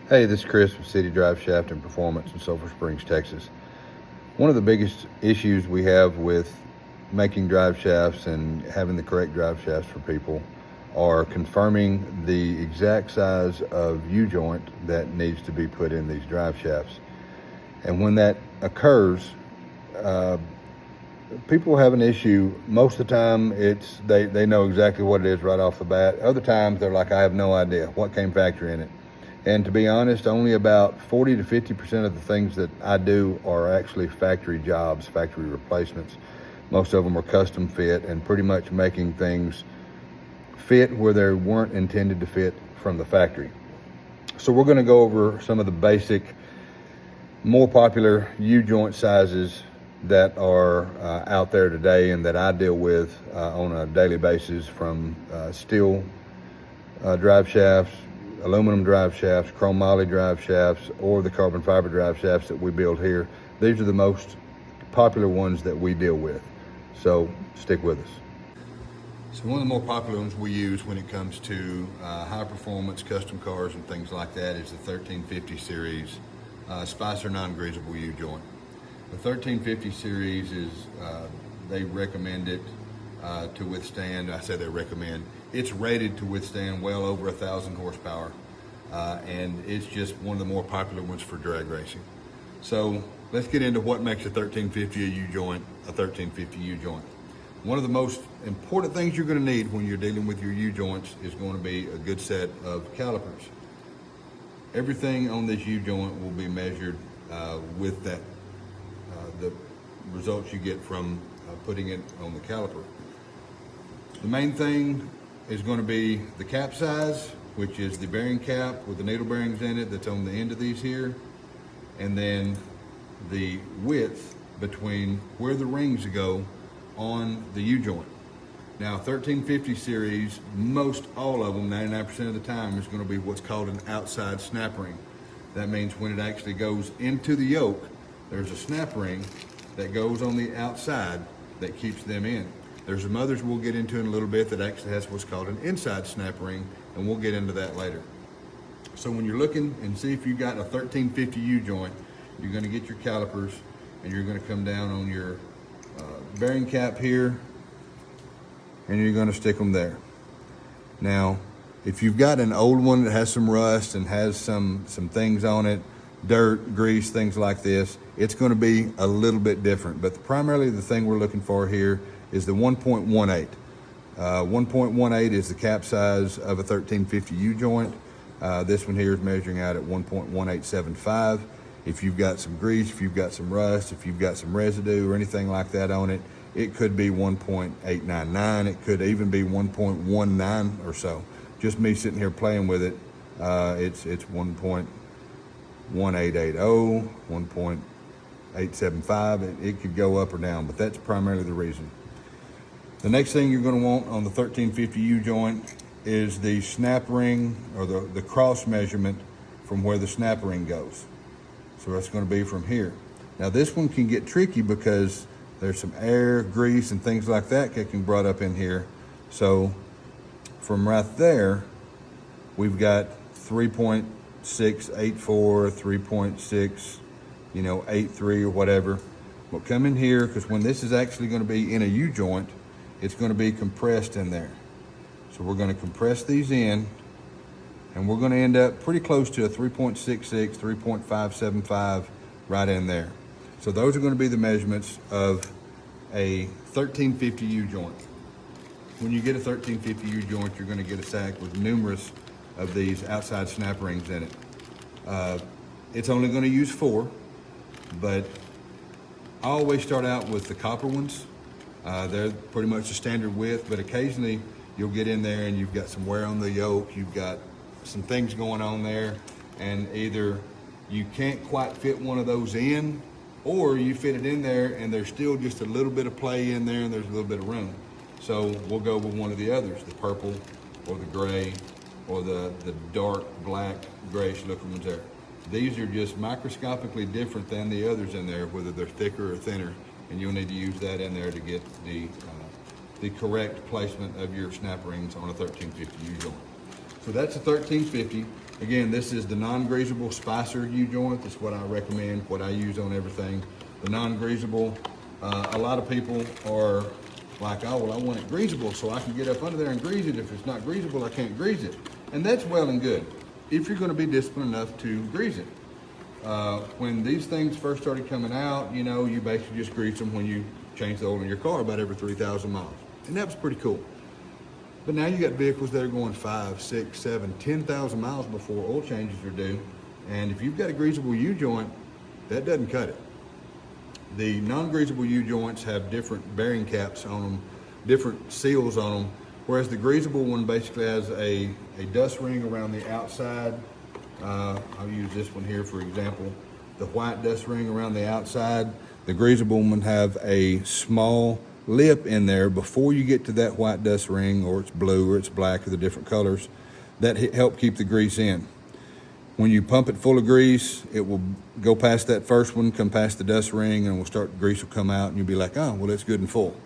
Hey, this is Chris with City Driveshaft and Performance in Sulphur Springs, Texas. One of the biggest issues we have with making drive shafts and having the correct drive shafts for people are confirming the exact size of U-joint that needs to be put in these drive shafts. And when that occurs, people have an issue. Most of the time, they know exactly what it is right off the bat. Other times, they're like, I have no idea what came factory in it. And to be honest, only about 40 to 50% of the things that I do are actually factory jobs, factory replacements. Most of them are custom fit and pretty much making things fit where they weren't intended to fit from the factory. So we're going to go over some of the basic, more popular U-joint sizes that are out there today and that I deal with on a daily basis, from steel drive shafts, aluminum drive shafts, chrome moly drive shafts, or the carbon fiber drive shafts that we build here. These are the most popular ones that we deal with. So stick with us. So one of the more popular ones we use when it comes to high performance custom cars and things like that is the 1350 series Spicer non-greasable U-joint. The 1350 series is, they recommend it to withstand, I say they recommend, it's rated to withstand well over 1,000 horsepower, and it's just one of the more popular ones for drag racing. So let's get into what makes a 1350 U-joint a 1350 U-joint. One of the most important things you're going to need when you're dealing with your U-joints is going to be a good set of calipers. Everything on this U-joint will be measured with that, the results you get from putting it on the caliper. The main thing is going to be the cap size, which is the bearing cap with the needle bearings in it that's on the end of these here, and then the width between where the rings go on the U-joint. Now 1350 series, most all of them, 99% of the time, is going to be what's called an outside snap ring. That means when it actually goes into the yoke, there's a snap ring that goes on the outside that keeps them in. There's some others we'll get into in a little bit that actually has what's called an inside snap ring, and we'll get into that later. So when you're looking and see if you've got a 1350 U-joint, you're going to get your calipers and you're going to come down on your bearing cap here and you're going to stick them there. Now, if you've got an old one that has some rust and has some things on it, dirt, grease, things like this, it's going to be a little bit different. But primarily the thing we're looking for here is the 1.18. 1.18 is the cap size of a 1350 U-joint. This one here is measuring out at 1.1875. If you've got some grease, if you've got some rust, if you've got some residue or anything like that on it, it could be 1.899. It could even be 1.19 or so. Just me sitting here playing with it, it's 1.1880, 1.875. It could go up or down, but that's primarily the reason. The next thing you're going to want on the 1350 U-joint is the snap ring, or the cross measurement from where the snap ring goes. So that's going to be from here. Now this one can get tricky because there's some air, grease, and things like that getting brought up in here. So from right there, we've got 3.684, 3.6, 83 or whatever. We'll come in here because when this is actually going to be in a U-joint, it's going to be compressed in there. So we're going to compress these in, and we're going to end up pretty close to a 3.66, 3.575 right in there. So those are going to be the measurements of a 1350 U-joint. When you get a 1350 U-joint, you're going to get a sack with numerous of these outside snap rings in it. It's only going to use 4, but I always start out with the copper ones. They're pretty much the standard width, but occasionally you'll get in there and you've got some wear on the yoke, you've got some things going on there, and either you can't quite fit one of those in, or you fit it in there and there's still just a little bit of play in there and there's a little bit of room. So we'll go with one of the others, the purple or the gray or the dark black grayish looking ones there. These are just microscopically different than the others in there, whether they're thicker or thinner, and you'll need to use that in there to get the correct placement of your snap rings on a 1350 U-joint. So that's a 1350. Again, this is the non-greasable Spicer U-joint. That's what I recommend, what I use on everything. The non-greasable, a lot of people are like, oh, well, I want it greasable so I can get up under there and grease it. If it's not greasable, I can't grease it. And that's well and good, if you're gonna be disciplined enough to grease it. When these things first started coming out, you know, you basically just grease them when you change the oil in your car about every 3,000 miles. And that was pretty cool. But now you got vehicles that are going 5, 6, 7, 10,000 miles before oil changes are due. And if you've got a greasable U-joint, that doesn't cut it. The non-greasable U-joints have different bearing caps on them, different seals on them, whereas the greasable one basically has a dust ring around the outside. I'll use this one here for example. The white dust ring around the outside. The greasable one have a small lip in there before you get to that white dust ring, or it's blue or it's black or the different colors that help keep the grease in. When you pump it full of grease, it will go past that first one, come past the dust ring, and grease will come out, and you'll be like, oh, well, it's good and full.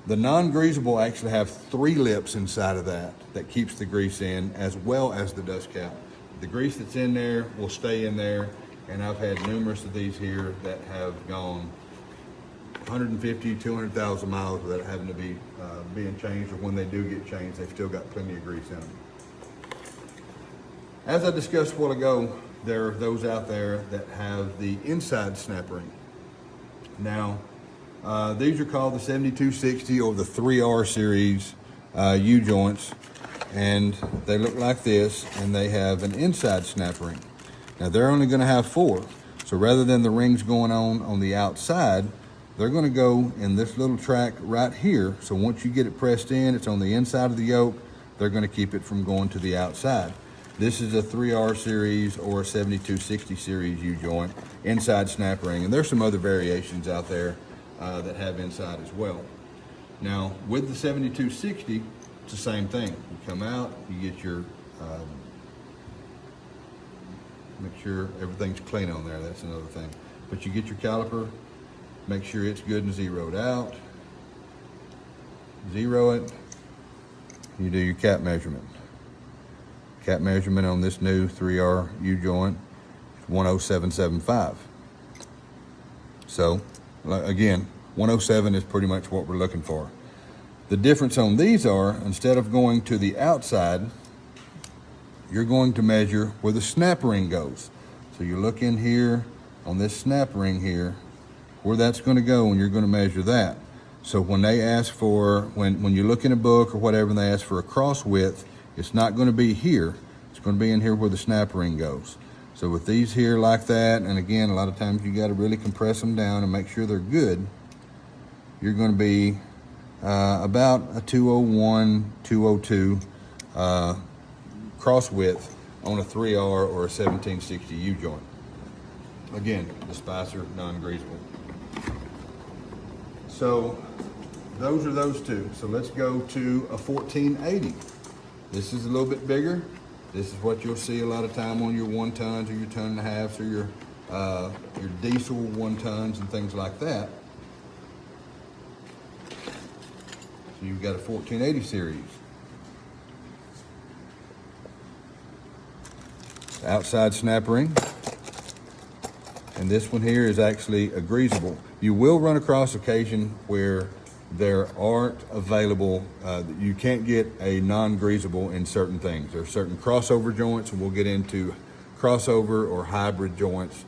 The non-greasable actually have 3 lips inside of that keeps the grease in, as well as the dust cap. The grease that's in there will stay in there, and I've had numerous of these here that have gone 150, 200,000 miles without having to be being changed, or when they do get changed, they've still got plenty of grease in them. As I discussed a while ago, there are those out there that have the inside snap ring. Now, these are called the 7260 or the 3R series U-joints, and they look like this, and they have an inside snap ring. Now, they're only going to have 4, so rather than the rings going on the outside, they're going to go in this little track right here. So once you get it pressed in, it's on the inside of the yoke. They're going to keep it from going to the outside. This is a 3R series or a 7260 series U-joint, inside snap ring. And there's some other variations out there that have inside as well. Now, with the 7260, it's the same thing. You come out, you get your, make sure everything's clean on there. That's another thing. But you get your caliper, make sure it's good and zeroed out. Zero it. You do your cap measurement. Cap measurement on this new 3R U-joint is 10775. So, again, 107 is pretty much what we're looking for. The difference on these are, instead of going to the outside, you're going to measure where the snap ring goes. So you look in here on this snap ring here, where that's going to go, and you're going to measure that. So when they ask for, when you look in a book or whatever, and they ask for a cross width, it's not going to be here. It's going to be in here where the snap ring goes. So with these here like that, and again, a lot of times you got to really compress them down and make sure they're good. You're going to be about a 201, 202 cross width on a 3R or a 1760 U-joint. Again, the Spicer non-greasable. So those are those two. So let's go to a 1480. This is a little bit bigger. This is what you'll see a lot of time on your 1 tons or your 1.5 tons or your diesel 1 tons and things like that. So you've got a 1480 series. Outside snap ring. And this one here is actually a greasable. You will run across occasion where there aren't available, you can't get a non-greasable in certain things. There are certain crossover joints, and we'll get into crossover or hybrid joints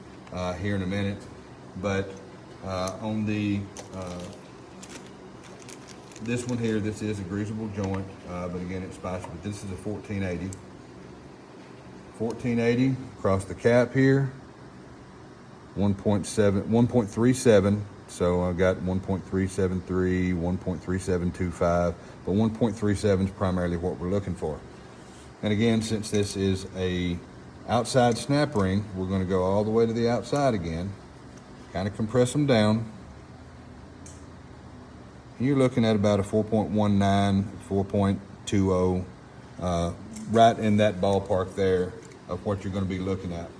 here in a minute. But on the, this one here, this is a greasable joint, but again, it's Spicer, but this is a 1480. 1480, across the cap here, 1.37. So I've got 1.373, 1.3725, but 1.37 is primarily what we're looking for. And again, since this is a outside snap ring, we're going to go all the way to the outside again, kind of compress them down. And you're looking at about a 4.19, 4.20, right in that ballpark there of what you're going to be looking at.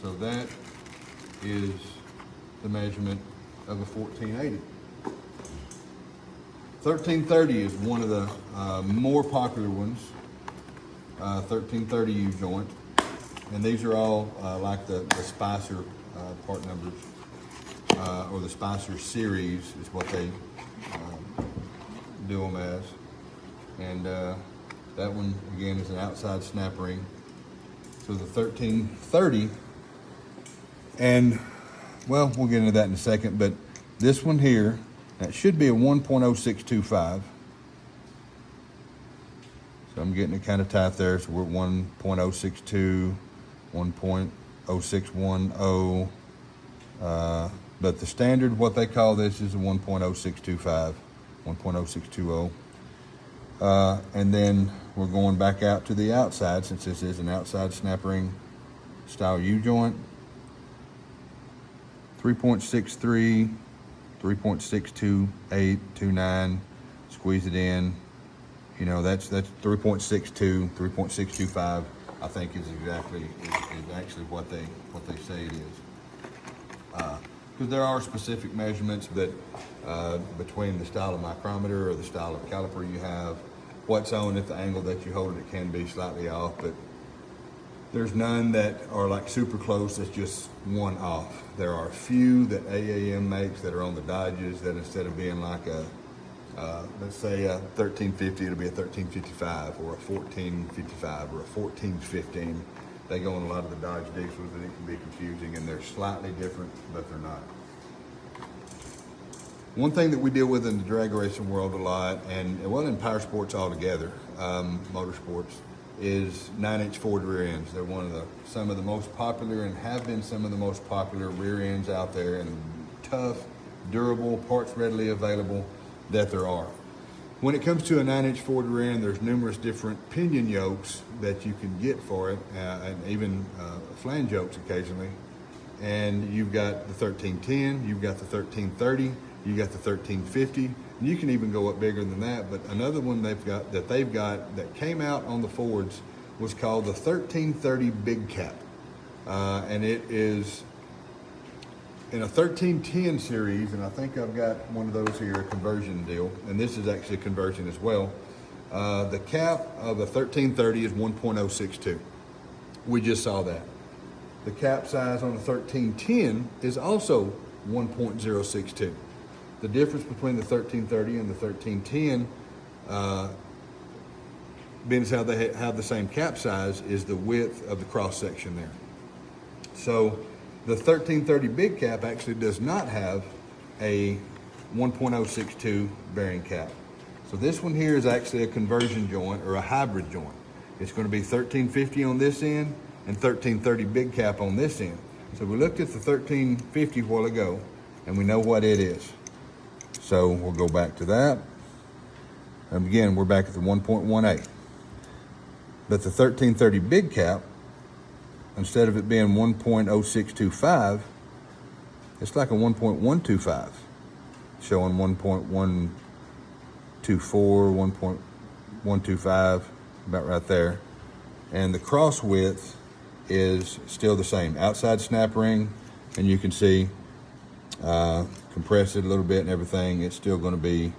So that is the measurement of a 1480. 1330 is one of the more popular ones. 1330 U-joint. And these are all like the Spicer part numbers, or the Spicer series is what they do them as. And that one, again, is an outside snap ring. So the 1330, and well, we'll get into that in a second, but this one here, that should be a 1.0625. So I'm getting it kind of tight there. So we're at 1.062, 1.0610. But the standard, what they call this, is a 1.0625, 1.0620. And then we're going back out to the outside, since this is an outside snap ring style U-joint. 3.63, 3.62829, squeeze it in. You know, that's 3.62, 3.625. I think is actually what they say it is. Because there are specific measurements that between the style of micrometer or the style of caliper you have, what's on at the angle that you hold it can be slightly off, but there's none that are like super close that's just one off. There are a few that AAM makes that are on the Dodges that instead of being like a let's say a 1350, it'll be a 1355 or a 1455 or a 1415. They go on a lot of the Dodge diesels and it can be confusing, and they're slightly different, but they're not. One thing that we deal with in the drag racing world a lot, and well, in power sports altogether, motorsports, is 9-inch Ford rear ends. They're some of the most popular, and have been some of the most popular rear ends out there, and tough, durable, parts readily available that there are. When it comes to a 9-inch Ford rear end, there's numerous different pinion yokes that you can get for it, and even flange yokes occasionally. And you've got the 1310, you've got the 1330, you got the 1350, and you can even go up bigger than that. But another one they've got that came out on the Fords was called the 1330 Big Cap, and it is in a 1310 series, and I think I've got one of those here, a conversion deal, and this is actually a conversion as well. The cap of a 1330 is 1.062. We just saw that. The cap size on a 1310 is also 1.062. The difference between the 1330 and the 1310, being as how they have the same cap size, is the width of the cross section there. So the 1330 Big Cap actually does not have a 1.062 bearing cap. So this one here is actually a conversion joint or a hybrid joint. It's going to be 1350 on this end and 1330 Big Cap on this end. So we looked at the 1350 a while ago, and we know what it is. So we'll go back to that. And again, we're back at the 1.18. But the 1330 Big Cap, instead of it being 1.0625, it's like a 1.125, showing 1.124, 1.125, about right there. And the cross width is still the same. Outside snap ring, and you can see, compress it a little bit and everything, it's still going to be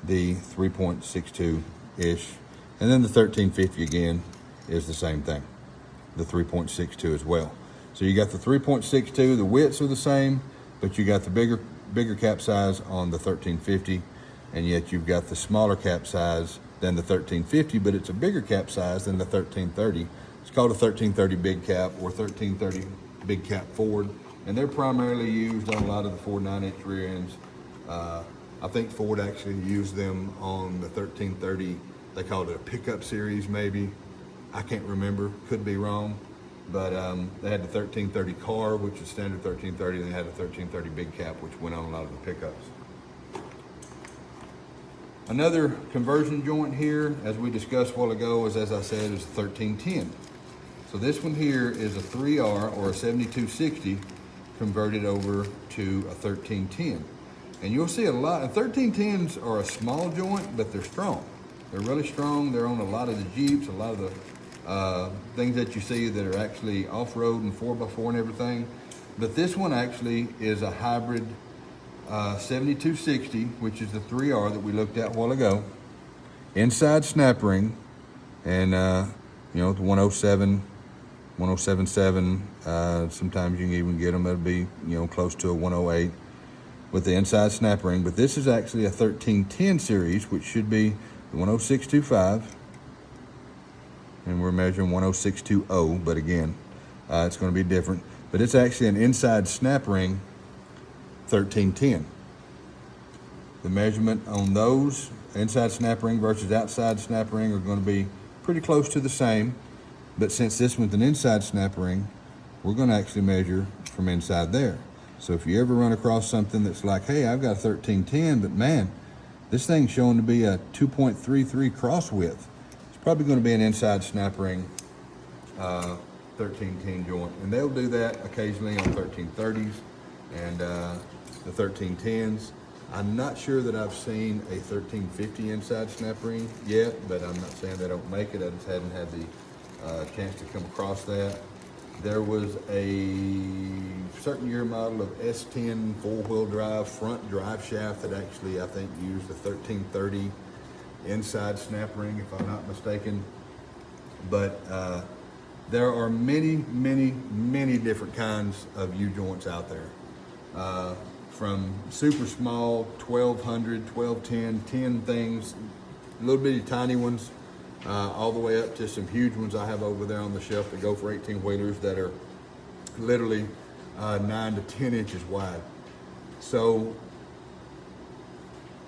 the 3.62-ish. And then the 1350 again is the same thing, the 3.62 as well. So you got the 3.62, the widths are the same, but you got the bigger cap size on the 1350, and yet you've got the smaller cap size than the 1350, but it's a bigger cap size than the 1330. It's called a 1330 Big Cap or 1330 Big Cap Ford, and they're primarily used on a lot of the Ford 9-inch rear ends. I think Ford actually used them on the 1330. They called it a pickup series, maybe. I can't remember, could be wrong. But they had the 1330 car, which is standard 1330, and they had a 1330 Big Cap, which went on a lot of the pickups. Another conversion joint here, as we discussed a while ago, is, as I said, is the 1310. So this one here is a 3R or a 7260 converted over to a 1310. And you'll see a lot, and 1310s are a small joint, but they're strong. They're really strong. They're on a lot of the Jeeps, a lot of the things that you see that are actually off-road and 4x4 and everything. But this one actually is a hybrid 7260, which is the 3R that we looked at a while ago. Inside snap ring, and you know, the 107, 1077. Sometimes you can even get them. It'll be, you know, close to a 108 with the inside snap ring. But this is actually a 1310 series, which should be the 10625. And we're measuring 10620, but again, it's going to be different. But it's actually an inside snap ring 1310. The measurement on those inside snap ring versus outside snap ring are going to be pretty close to the same. But since this one's an inside snap ring, we're going to actually measure from inside there. So if you ever run across something that's like, hey, I've got a 1310, but man, this thing's showing to be a 2.33 cross width, it's probably going to be an inside snap ring 1310 joint. And they'll do that occasionally on 1330s and the 1310s. I'm not sure that I've seen a 1350 inside snap ring yet, but I'm not saying they don't make it. I just hadn't had the chance to come across that. There was a certain year model of S10 four-wheel drive front drive shaft that actually I think used a 1330 inside snap ring, if I'm not mistaken. But there are many different kinds of U-joints out there. From super small 1200, 1210, 10 things, little bitty tiny ones, all the way up to some huge ones I have over there on the shelf that go for 18-wheelers that are literally 9 to 10 inches wide. So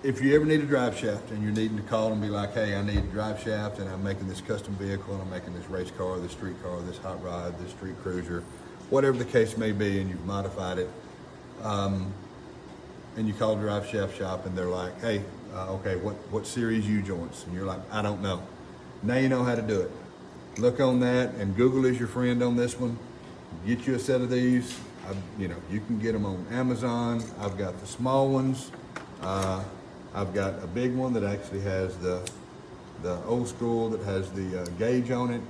if you ever need a drive shaft and you're needing to call and be like, hey, I need a drive shaft and I'm making this custom vehicle and I'm making this race car, this street car, this hot rod, this street cruiser, whatever the case may be, and you've modified it, and you call Driveshaft shop and they're like, hey, okay, what series U-joints? And you're like, I don't know. Now you know how to do it. Look on that, and Google is your friend on this one. Get you a set of these. You know, you can get them on Amazon. I've got the small ones. I've got a big one that actually has the old school that has the gauge on it.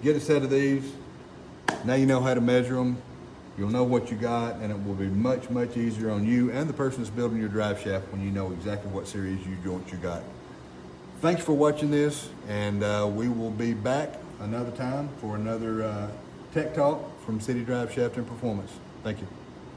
Get a set of these. Now you know how to measure them. You'll know what you got, and it will be much easier on you and the person that's building your drive shaft when you know exactly what series U-joint you got. Thanks for watching this, and we will be back another time for another Tech Talk from City Driveshaft and Performance. Thank you.